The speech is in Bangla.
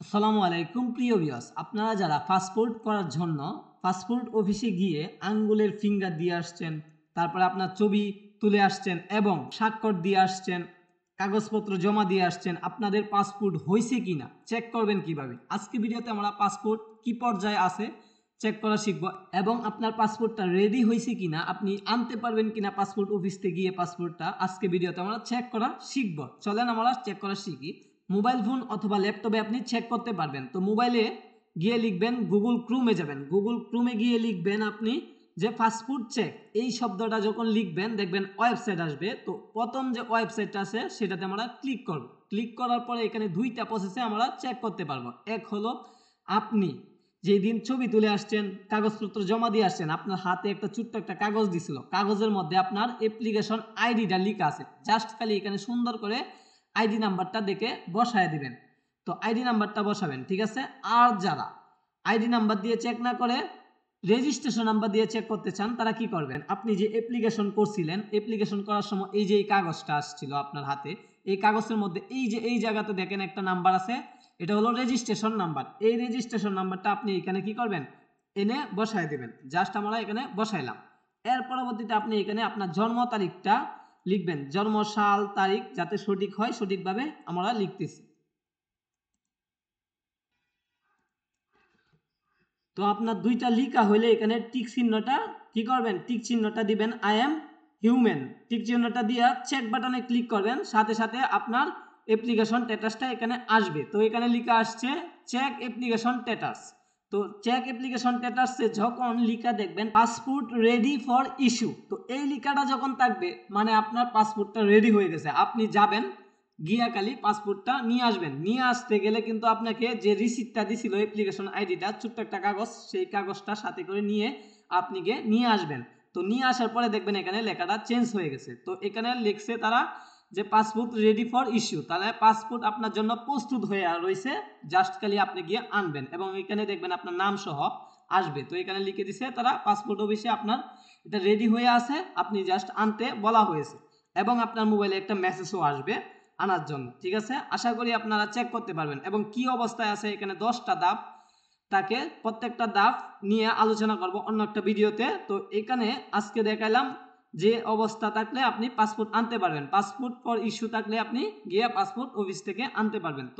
আসসালামু আলাইকুম প্রিয় ভিউয়ার্স, আপনারা যারা পাসপোর্ট করার জন্য পাসপোর্ট অফিসে গিয়ে আঙ্গুলের ফিঙ্গার দিয়ে আসছেন, তারপরে আপনার ছবি তুলে আসছেন এবং স্বাক্ষর দিয়ে আসছেন, কাগজপত্র জমা দিয়ে আসছেন, আপনাদের পাসপোর্ট হয়েছে কিনা চেক করবেন কিভাবে। আজকে ভিডিওতে আমরা পাসপোর্ট কি পর্যায়ে আছে চেক করা শিখব এবং আপনার পাসপোর্টটা রেডি হয়েছে কিনা, আপনি আনতে পারবেন কিনা পাসপোর্ট অফিসে গিয়ে পাসপোর্টটা আজকে ভিডিওতে আমরা চেক করা শিখব। চলেন আমরা চেক করা শিখি। মোবাইল ফোন অথবা ল্যাপটপে আপনি চেক করতে পারবেন। তো মোবাইলে গিয়ে লিখবেন, গুগল ক্রোমে যাবেন, গুগল ক্রোমে গিয়ে লিখবেন আপনি যে পাসপোর্ট চেক, এই শব্দটা যখন লিখবেন দেখবেন ওয়েবসাইট আসবে। তো প্রথম যে ওয়েবসাইটটা আছে সেটাতে আমরা ক্লিক করব। ক্লিক করার পরে এখানে দুইটা প্রসেসে আমরা চেক করতে পারবো। এক হলো আপনি যেই দিন ছবি তুলে আসছেন, কাগজপত্র জমা দিয়ে আসছেন, আপনার হাতে একটা ছোট্ট একটা কাগজ দিছিল, কাগজের মধ্যে আপনার অ্যাপ্লিকেশন আইডিটা লেখা আছে, জাস্ট খালি এখানে সুন্দর করে আইডি নাম্বারটা দেখে বসায় দিবেন। তো আইডি নাম্বারটা বসাবেন, ঠিক আছে। আর যারা আইডি নাম্বার দিয়ে চেক না করে রেজিস্ট্রেশন নাম্বার দিয়ে চেক করতে চান তারা কি করবেন, আপনি যে অ্যাপ্লিকেশন করছিলেন, অ্যাপ্লিকেশন করার সময় এই যে এই কাগজটা আসছিল আপনার হাতে, এই কাগজের মধ্যে এই যে এই জায়গাতে দেখেন একটা নাম্বার আছে, এটা হলো রেজিস্ট্রেশন নাম্বার। এই রেজিস্ট্রেশন নাম্বারটা আপনি এখানে কি করবেন, এনে বসায় দিবেন। জাস্ট আমরা এখানে বসাইলাম। এর পরবর্তীতে আপনি এখানে আপনার জন্ম তারিখটা লিখবেন, জন্ম সাল তারিখ যাতে সঠিক হয়, সঠিকভাবে আমরা লিখতেছি। তো আপনার দুইটা লিখা হইলে এখানে টিক চিহ্নটা কি করবেন, টিক চিহ্নটা দিবেন, আই এম হিউম্যান, টিক চিহ্নটা দিয়ে চেক বাটনে ক্লিক করবেন, সাথে সাথে আপনার অ্যাপ্লিকেশন স্ট্যাটাসটা এখানে আসবে। তো এখানে লেখা আসছে চেক অ্যাপ্লিকেশন স্ট্যাটাস। তো চেক অ্যাপ্লিকেশন স্ট্যাটাসে যখন লিখা দেখবেন পাসপোর্ট রেডি ফর ইস্যু, তো এই লিখাটা যখন থাকবে মানে আপনার পাসপোর্টটা রেডি হয়ে গেছে। আপনি যাবেন গিয়া খালি পাসপোর্টটা নিয়ে আসবেন। নিয়ে আসতে গেলে কিন্তু আপনাকে যে রিসিপ্টটা দিছিল অ্যাপ্লিকেশন আইডিটা, ছোট্ট একটা কাগজ, সেই কাগজটা সাথে করে নিয়ে আপনি গিয়ে নিয়ে আসবেন। তো নিয়ে আসার পরে দেখবেন এখানে লেখাটা চেঞ্জ হয়ে গেছে। তো এখানে লিখছে তারা যে পাসপোর্ট রেডি ফর ইস্যু, তাহলে পাসপোর্ট আপনার জন্য প্রস্তুত হয়ে রয়েছে, জাস্ট খালি আপনি গিয়ে আনবেন। এবং এখানে দেখবেন আপনার নাম সহ আসবে। তো এখানে লিখে দিছে তারা পাসপোর্ট অফিসে আপনার এটা রেডি হয়ে আছে, আপনি জাস্ট আনতে বলা হয়েছে। এবং আপনার মোবাইলে একটা মেসেজও আসবে আনার জন্য, ঠিক আছে। আশা করি আপনারা চেক করতে পারবেন। এবং কি অবস্থায় আছে এখানে 10টা ধাপ, তাকে প্রত্যেকটা ধাপ নিয়ে আলোচনা করব অন্য একটা ভিডিওতে। তো এখানে আজকে দেখাইলাম যে অবস্থা থাকলে আপনি পাসপোর্ট আনতে পারবেন, পাসপোর্ট ফর ইস্যু থাকলে আপনি গিয়ে পাসপোর্ট অফিস থেকে আনতে পারবেন। তো